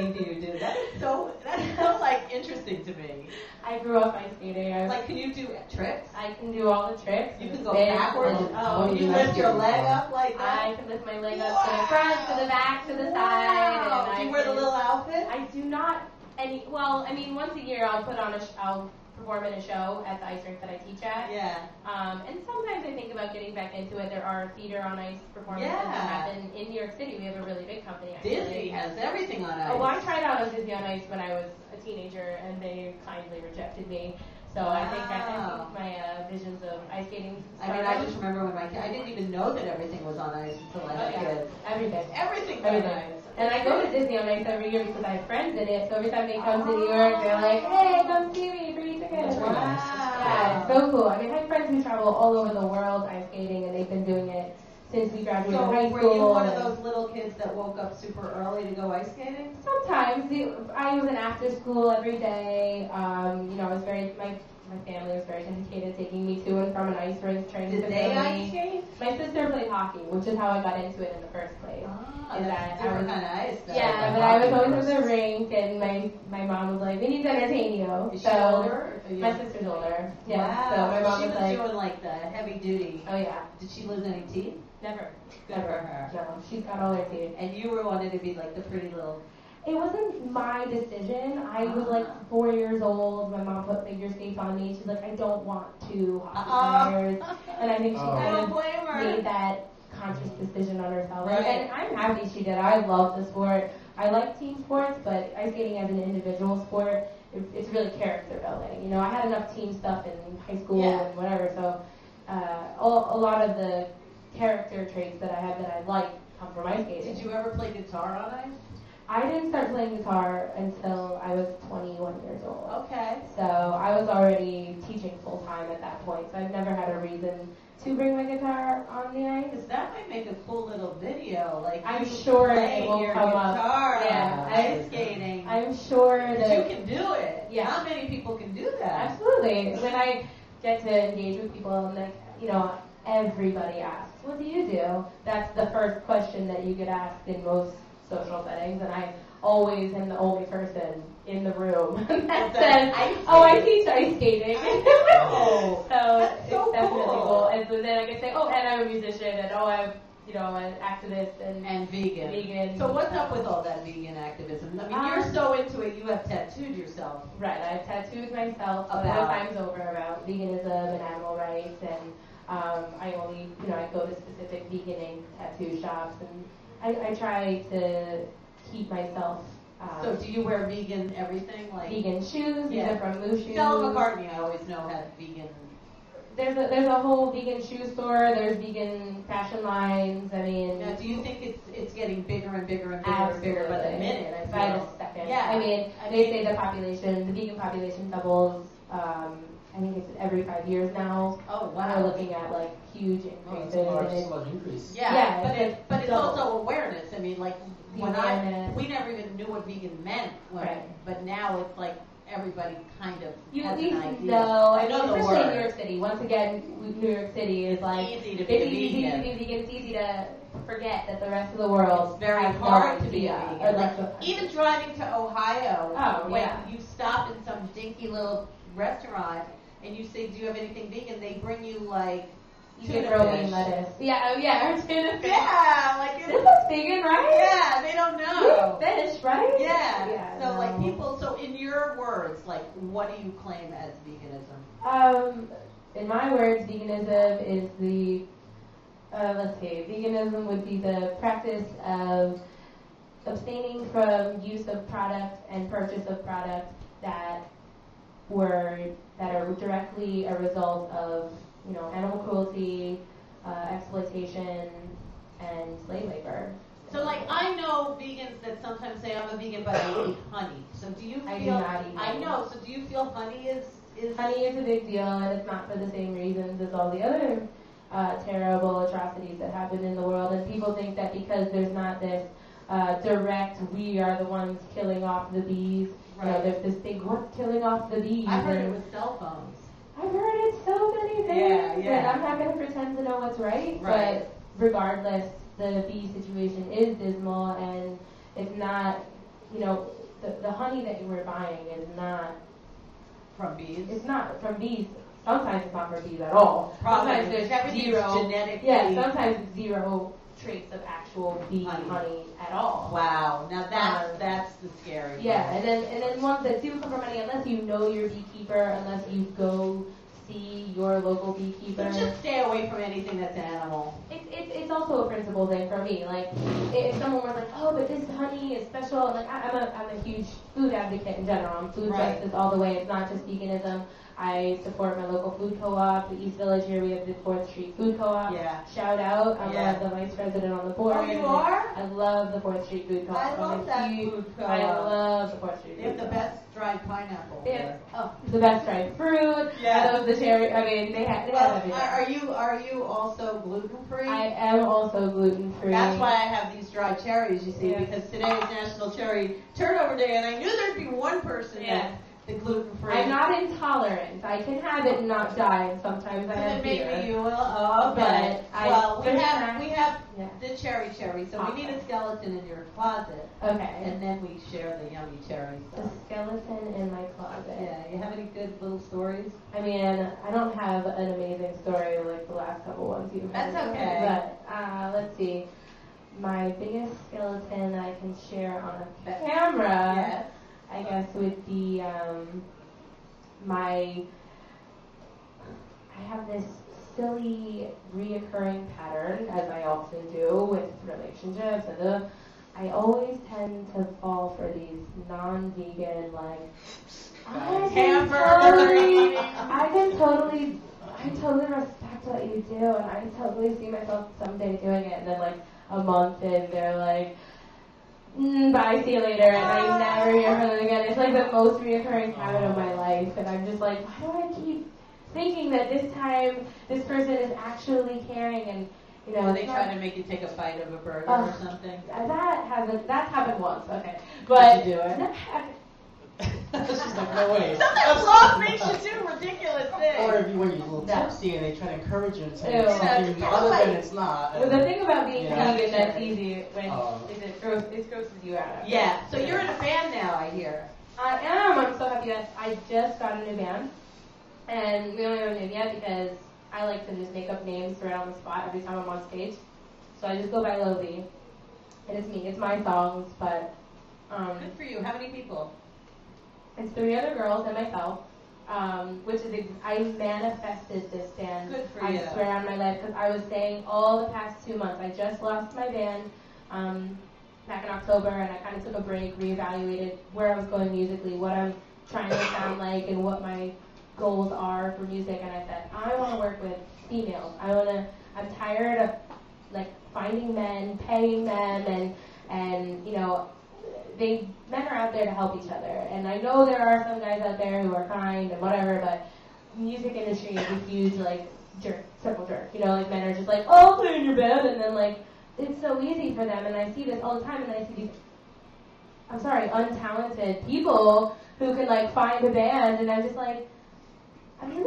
skating do you do? That's so like interesting to me. I grew up ice skating. Like, can you do tricks? I can do all the tricks. You can go backwards. Oh, you lift your leg up like that? I can lift my leg up to the front, to the back, to the side. Wow. Do you wear the little outfit? I do not. Well, I mean, once a year I'll put on I'll perform in a show at the ice rink that I teach at. Yeah. And sometimes I think about getting back into it. There are theater on ice performances that happen in New York City. We have a really big company. Actually. Disney has everything on ice. Oh, well, I tried out on Disney on Ice when I was a teenager, and they kindly rejected me. So I think my visions of ice skating. I just remember when I didn't even know that everything was on ice until I had kids. Everything on ice. And I go to Disney on Ice every year because I have friends in it. So every time they come to New York, they're like, "Hey, come see me, free tickets." Wow. Yeah, it's so cool. I mean, I have friends who travel all over the world ice skating, and they've been doing it since we graduated high school. So were you one of those little kids that woke up super early to go ice skating? Sometimes. I was in after school every day. I was my family was very dedicated, taking me to and from an ice rink, training Did they ice skate? My sister played hockey, which is how I got into it in the first place. That's different kind of ice. Yeah, but I was always in the rink, and my mom was like, "We need to entertain you." Is she older? My sister's older. Yeah. Wow. So my mom she was was doing like the heavy duty. Oh yeah. Did she lose any teeth? Never. Good for her. No, she's got all her teeth. And you wanted to be like the pretty little. It wasn't my decision. I was like 4 years old. My mom put figure skates on me. She's like, "I don't want two hockey players," and I think she kind of made that conscious decision on herself. Right. And I'm happy she did. I love the sport. I like team sports, but ice skating as an individual sport, it's really character building. I had enough team stuff in high school and whatever, so a lot of the character traits that I have that I like come from ice skating. Did you ever play guitar on ice? I didn't start playing guitar until I was 21 years old. Okay. So I was already teaching full time at that point, so I've never had a reason to bring my guitar on the ice. Because that might make a cool little video. Like I'm sure it will your come guitar up. Yeah, ice skating. I'm sure that you can do it. Yeah. Not many people can do that. Absolutely. When I get to engage with people, I'm like, everybody asks, "What do you do?" That's the first question that you get asked in most social settings, and I always am the only person in the room that says, I teach ice skating. So it's definitely cool. And so then I can say, and I'm a musician, and I'm an activist and vegan. So what's up with all that vegan activism? I mean, you're so into it, you have tattooed yourself. Right, I've tattooed myself several times over about veganism and animal rights, and I only, I go to specific vegan ink tattoo shops, and I try to keep myself. So do you wear vegan everything? Like vegan shoes? These are from Moo Shoes. Stella McCartney, I always know, had vegan. There's a whole vegan shoe store. There's vegan fashion lines. I mean. Now, do you think it's getting bigger and bigger and bigger and bigger by the minute? By the second. Yeah. I mean, they say the vegan population doubles. I think it's every 5 years now. Oh wow! We're looking at like huge increases. It's a large increase. Yeah, but it's also awareness. I mean, like we never even knew what vegan meant. But now it's like everybody kind of has an idea. I know the word. Especially in New York City. Once again, New York City is like easy to be vegan. It's easy to forget that the rest of the world. It's very hard to be vegan. Like even driving to Ohio, when you stop in some dinky little restaurant. And you say, "Do you have anything vegan?" They bring you like tuna fish. Lettuce. Yeah, or tuna fish. Yeah, like this is vegan, right? Yeah, they don't know. Fish, right? Yeah. So like people. So in your words, like what do you claim as veganism? In my words, veganism is the veganism would be the practice of abstaining from use of products and purchase of products that are directly a result of animal cruelty, exploitation, and slave labor. So like I know vegans that sometimes say I'm a vegan but I eat honey. So do you feel? I do not eat honey. I know. So do you feel honey is? Honey is a big deal, and it's not for the same reasons as all the other terrible atrocities that happen in the world. And people think that because there's not this direct, we are the ones killing off the bees. Right. There's this big, what's killing off the bees? I've heard it with cell phones. I've heard it so many things. Yeah. And I'm not going to pretend to know what's right. But regardless, the bee situation is dismal, and it's not the honey that you were buying is not from bees. It's not from bees. Sometimes it's not from bees at all. Probably. Sometimes there's zero genetic. Yeah, sometimes it's zero trace of actual bee honey at all. Wow. Now that's the scary part. Yeah, and then ones that do come from honey, unless you know your beekeeper, unless you go see your local beekeeper. So just stay away from anything that's animal. It's also a principle thing for me. Like, if someone was like, oh, but this honey is special, like I'm a huge food advocate in general. I'm food justice all the way. It's not just veganism. I support my local food co-op, the East Village here. We have the 4th Street Food Co-op. Yeah. Shout out. I'm the vice president on the board. Oh, you are? I love the 4th Street Food Co-op. I love that food co-op. I love the 4th Street They have the best dried pineapple. The best dried fruit. Yeah. I love the cherry. I mean, they have everything. Are you also gluten-free? I am also gluten-free. That's why I have these dried cherries, you see, because today is National Cherry Turnover Day, and I knew there'd be one person that's the gluten-free. I'm not intolerant. I can have it and not die, and sometimes I have fear. Maybe you will. Oh, okay. But we have the cherry, so we need a skeleton in your closet. Okay. And then we share the yummy cherry stuff. The skeleton in my closet. Yeah. You have any good little stories? I mean, I don't have an amazing story like the last couple ones you've had. That's okay. But let's see. My biggest skeleton that I can share on a camera, I guess, would be I have this silly reoccurring pattern, as I often do with relationships, and I always tend to fall for these non-vegan, like, I totally respect what you do, and I totally see myself someday doing it, and then like a month in, they're like, bye, see you later, and I never hear from them again. It's like the most reoccurring habit of my life, and I'm just like, why do I keep thinking that this time this person is actually caring, and they try to make you take a bite of a burger or something. That's happened once, okay, but did you do it? She's like, no way. Sometimes love makes you do ridiculous things. Or if when you're a little tipsy and they try to encourage you to take Ew. something other than it's not. Well, the thing about being vegan that's easy when it grosses you out. Yeah. So you're in a band now, I hear. I am. I'm so happy that I just got a new band, and we don't have a name yet because I like to just make up names right on the spot every time I'm on stage. So I just go by LoVee, and it's me. It's my songs, but good for you. How many people? It's 3 other girls and myself, which is I manifested this band. Good for you. I swear on my life, because I was saying all the past 2 months. I just lost my band back in October, and I kind of took a break, reevaluated where I was going musically, what I'm trying to sound like, and what my goals are for music. And I said, I want to work with females. I'm tired of like finding men, paying them, and men are out there to help each other, and I know there are some guys out there who are kind and whatever, but music industry is a huge circle jerk. Like men are just like, oh, I'll play in your band, and then like it's so easy for them, and I see this all the time, and then I see these, untalented people who can like find a band, and I'm just like, I need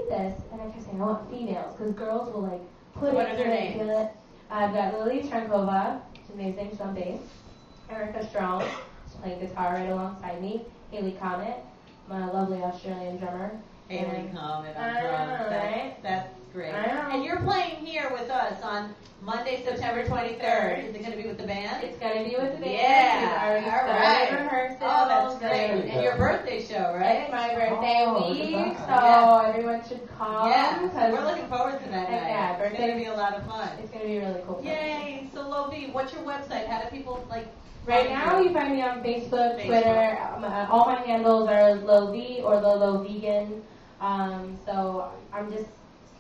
this, and I kept saying I want females because girls will like put what it are their in names? it. I've got Lily Trenkova, she's amazing, she's on bass. Erica Strong, she's playing guitar right alongside me. Haley Comet, my lovely Australian drummer. Haley Comet on drums. Right? That's great. And you're playing here with us on Monday, September 23rd. Is it going to be with the band? It's going to be with the band. Yeah. All right. Rehearsal. Oh, that's great. And your birthday show, right? It's my birthday week, so everyone should come. Yeah, we're looking forward to that night. Yeah, it's going to be a lot of fun. It's going to be really cool. Yay. So, LoVee, what's your website? How do people, Right now, you find me on Facebook, Twitter. All my handles are LoVee or the LoVegan. So I'm just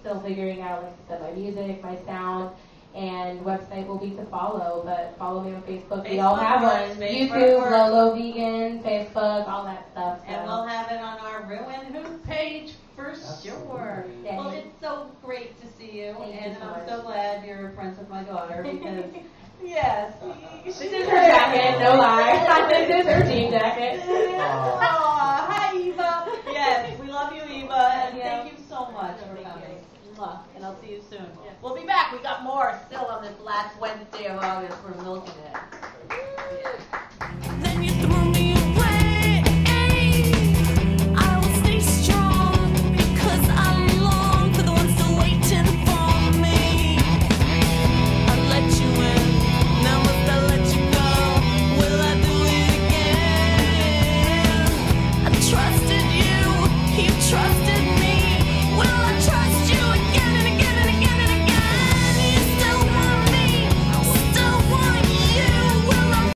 still figuring out, like I said, my music, my sound, and website will be to follow. But follow me on Facebook. We all have one. YouTube, LoVegan, Facebook, all that stuff. So. And we'll have it on our rew-who page for sure. Well, it's so great to see you, and I'm so glad you're friends with my daughter because. Yes. This is her jacket, no lie. This is her jean jacket. Hi, Eva. Yes, we love you, Eva, and thank you so much for coming. And I'll see you soon. We'll be back. We got more still on this last Wednesday of August. We're milking it.